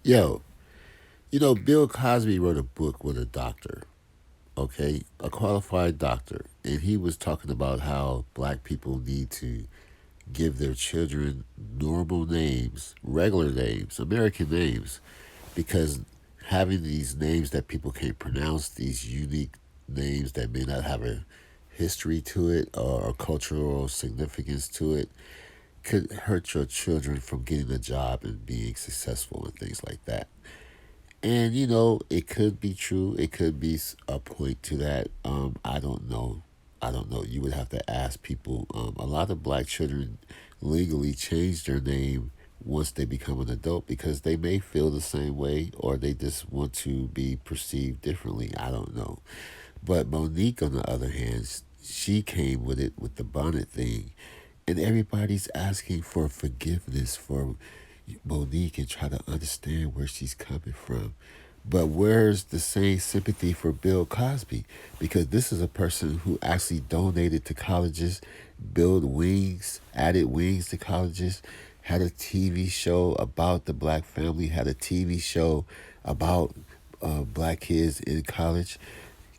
Yo, Bill Cosby wrote a book with a doctor, okay? A qualified doctor. And he was talking about how black people need to give their children normal names, regular names, American names, because having these names that people can't pronounce, these unique names that may not have a history to it or a cultural significance to it, could hurt your children from getting a job and being successful and things like that. And it could be true. It could be a point to that. I don't know. I don't know. You would have to ask people. A lot of black children legally change their name once they become an adult because they may feel the same way or they just want to be perceived differently. I don't know. But Monique, on the other hand, she came with it with the bonnet thing, and everybody's asking for forgiveness for Monique and try to understand where she's coming from. But where's the same sympathy for Bill Cosby? Because this is a person who actually donated to colleges, built wings, added wings to colleges, had a TV show about the black family, had a TV show about black kids in college.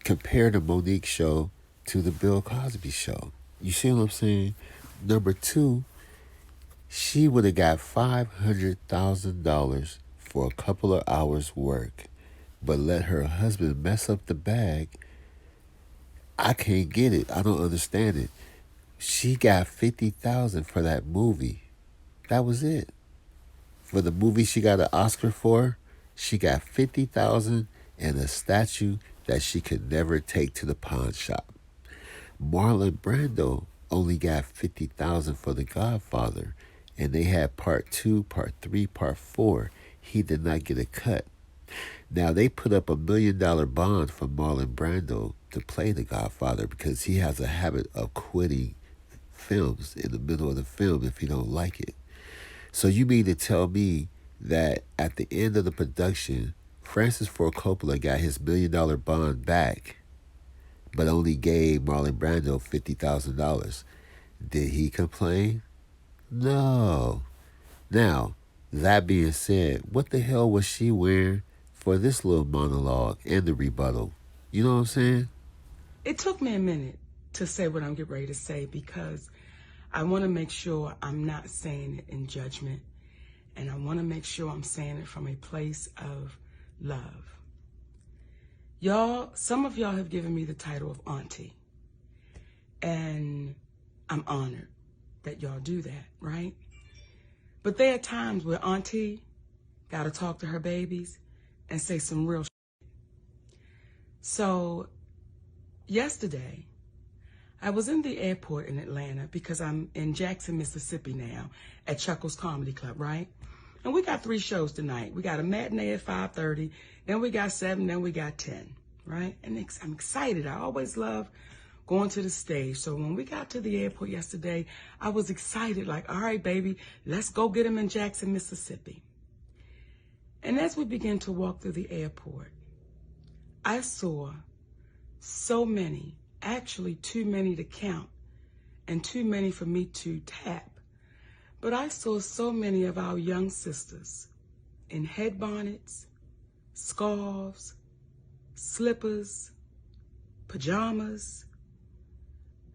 Compare the Monique show to the Bill Cosby show. You see what I'm saying? Number two, she would have got $500,000 for a couple of hours' work, but let her husband mess up the bag. I can't get it. I don't understand it. She got 50,000 for that movie. That was it. For the movie she got an Oscar for, she got 50,000 and a statue that she could never take to the pawn shop. Marlon Brando only got 50,000 for The Godfather, and they had part two, part three, part four. He did not get a cut. Now they put up $1 million bond for Marlon Brando to play The Godfather because he has a habit of quitting films in the middle of the film if he don't like it. So you mean to tell me that at the end of the production, Francis Ford Coppola got his $1 million bond back, but only gave Marlon Brando $50,000? Did he complain? No. Now, that being said, what the hell was she wearing for this little monologue and the rebuttal? You know what I'm saying? It took me a minute to say what I'm getting ready to say because I want to make sure I'm not saying it in judgment, and I want to make sure I'm saying it from a place of love. Y'all, some of y'all have given me the title of auntie, and I'm honored that y'all do that, right? But there are times where auntie got to talk to her babies and say some real shit. So yesterday, I was in the airport in Atlanta because I'm in Jackson, Mississippi now at Chuckles Comedy Club, right? And we got 3 shows tonight. We got a matinee at 5:30, then we got 7, then we got 10, right? And I'm excited. I always love going to the stage. So when we got to the airport yesterday, I was excited, like, all right, baby, let's go get him in Jackson, Mississippi. And as we began to walk through the airport, I saw so many, actually too many to count and too many for me to tap. But I saw so many of our young sisters in head bonnets, scarves, slippers, pajamas,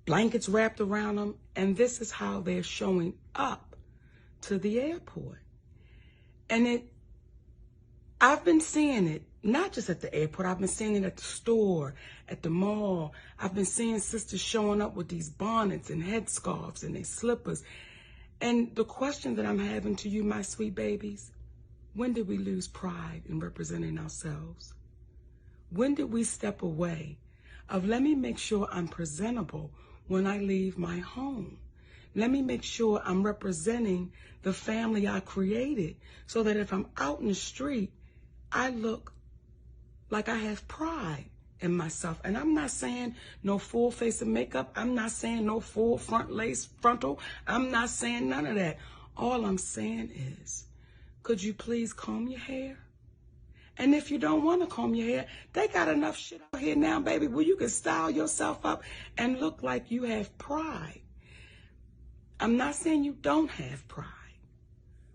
blankets wrapped around them, and this is how they're showing up to the airport. And I've been seeing it, not just at the airport, I've been seeing it at the store, at the mall. I've been seeing sisters showing up with these bonnets and headscarves and their slippers. And the question that I'm having to you, my sweet babies, when did we lose pride in representing ourselves? When did we step away of let me make sure I'm presentable when I leave my home? Let me make sure I'm representing the family I created so that if I'm out in the street, I look like I have pride in myself. And I'm not saying no full face of makeup. I'm not saying no full front lace frontal. I'm not saying none of that. All I'm saying is, could you please comb your hair? And if you don't want to comb your hair, they got enough shit out here now, baby, where you can style yourself up and look like you have pride. I'm not saying you don't have pride,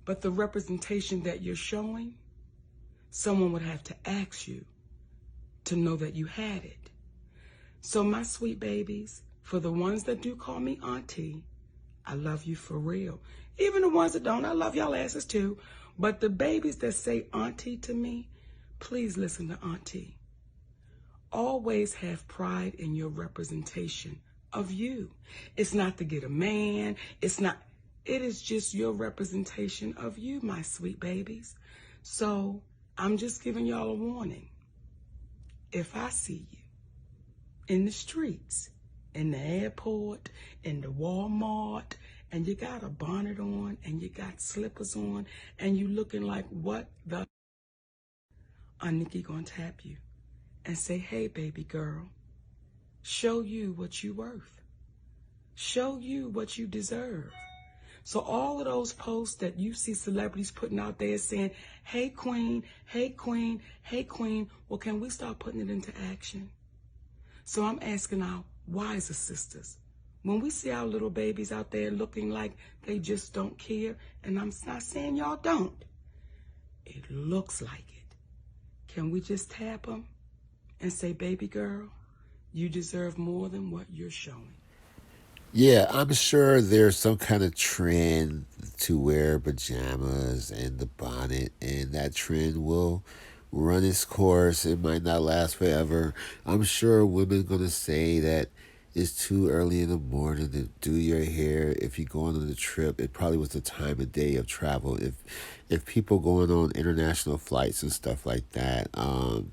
but the representation that you're showing someone would have to ask you to know that you had it. So my sweet babies, for the ones that do call me auntie, I love you for real. Even the ones that don't, I love y'all asses too. But the babies that say auntie to me, please listen to auntie. Always have pride in your representation of you. It's not to get a man. It is just your representation of you, my sweet babies. So I'm just giving y'all a warning. If I see you in the streets, in the airport, in the Walmart, and you got a bonnet on and you got slippers on and you looking like what the Monique gonna tap you and say, hey, baby girl, show you what you worth. Show you what you deserve. So all of those posts that you see celebrities putting out there saying, hey, queen, hey, queen, hey, queen, well, can we start putting it into action? So I'm asking our wiser sisters, when we see our little babies out there looking like they just don't care, and I'm not saying y'all don't, it looks like it. Can we just tap them and say, baby girl, you deserve more than what you're showing? Yeah, I'm sure there's some kind of trend to wear pajamas and the bonnet, and that trend will run its course. It might not last forever. I'm sure women gonna say that it's too early in the morning to do your hair. If you're going on a trip, it probably was the time of day of travel. If people going on international flights and stuff like that, and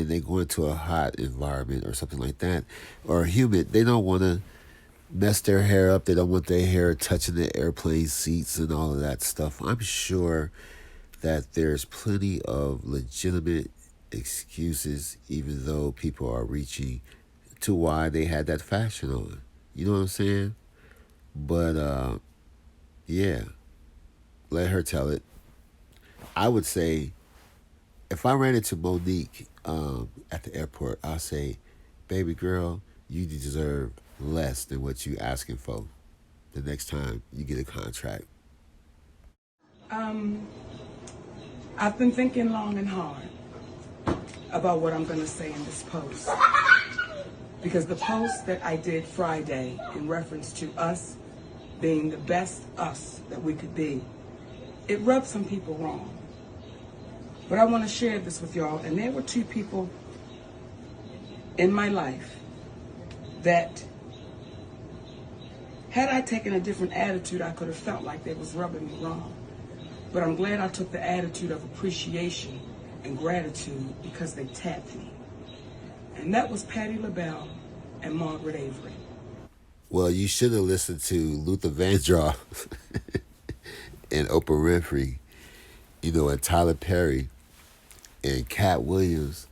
they go into a hot environment or something like that, or humid, they don't want to mess their hair up. They don't want their hair touching the airplane seats and all of that stuff. I'm sure that there's plenty of legitimate excuses, even though people are reaching to why they had that fashion on. You know what I'm saying? But yeah, let her tell it. I would say if I ran into Monique at the airport, I'll say, baby girl, you deserve less than what you asking for the next time you get a contract. Um, I've been thinking long and hard about what I'm going to say in this post. Because the post that I did Friday in reference to us being the best us that we could be, it rubbed some people wrong. But I want to share this with y'all. And there were two people in my life that, had I taken a different attitude, I could have felt like they was rubbing me wrong. But I'm glad I took the attitude of appreciation and gratitude because they tapped me. And that was Patti LaBelle and Margaret Avery. Well, you should have listened to Luther Vandross and Oprah Winfrey, and Tyler Perry and Cat Williams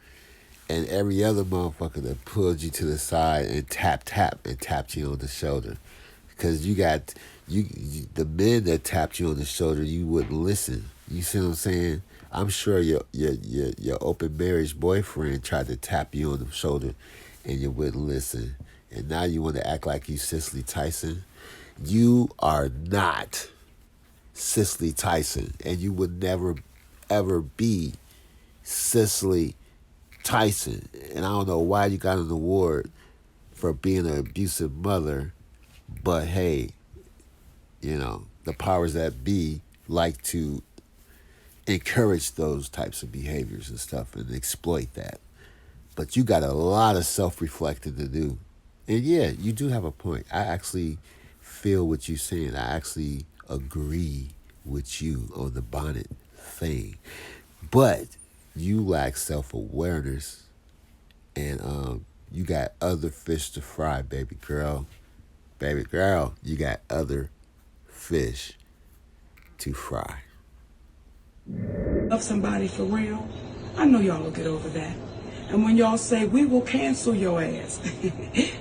and every other motherfucker that pulled you to the side and tapped you on the shoulder. Because you got the men that tapped you on the shoulder, you wouldn't listen. You see what I'm saying? I'm sure your open marriage boyfriend tried to tap you on the shoulder and you wouldn't listen. And now you want to act like you Cicely Tyson. You are not Cicely Tyson, and you would never ever be Cicely Tyson. And I don't know why you got an award for being an abusive mother, but hey, the powers that be like to encourage those types of behaviors and stuff and exploit that. But you got a lot of self-reflecting to do. And yeah, you do have a point. I actually feel what you're saying. I actually agree with you on the bonnet thing. But you lack self-awareness, and you got other fish to fry, baby girl. Baby girl, you got other fish to fry. Love somebody for real, I know y'all will get over that. And when y'all say, we will cancel your ass,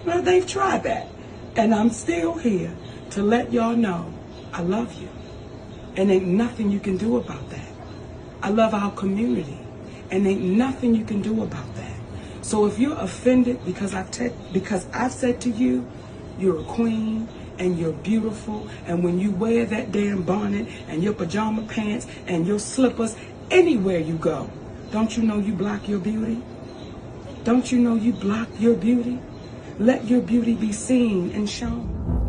well, they've tried that. And I'm still here to let y'all know I love you. And ain't nothing you can do about that. I love our community. And ain't nothing you can do about that. So if you're offended because I've said to you, you're a queen and you're beautiful, and when you wear that damn bonnet and your pajama pants and your slippers, anywhere you go, Don't you know you block your beauty? Don't you know you block your beauty? Let your beauty be seen and shown.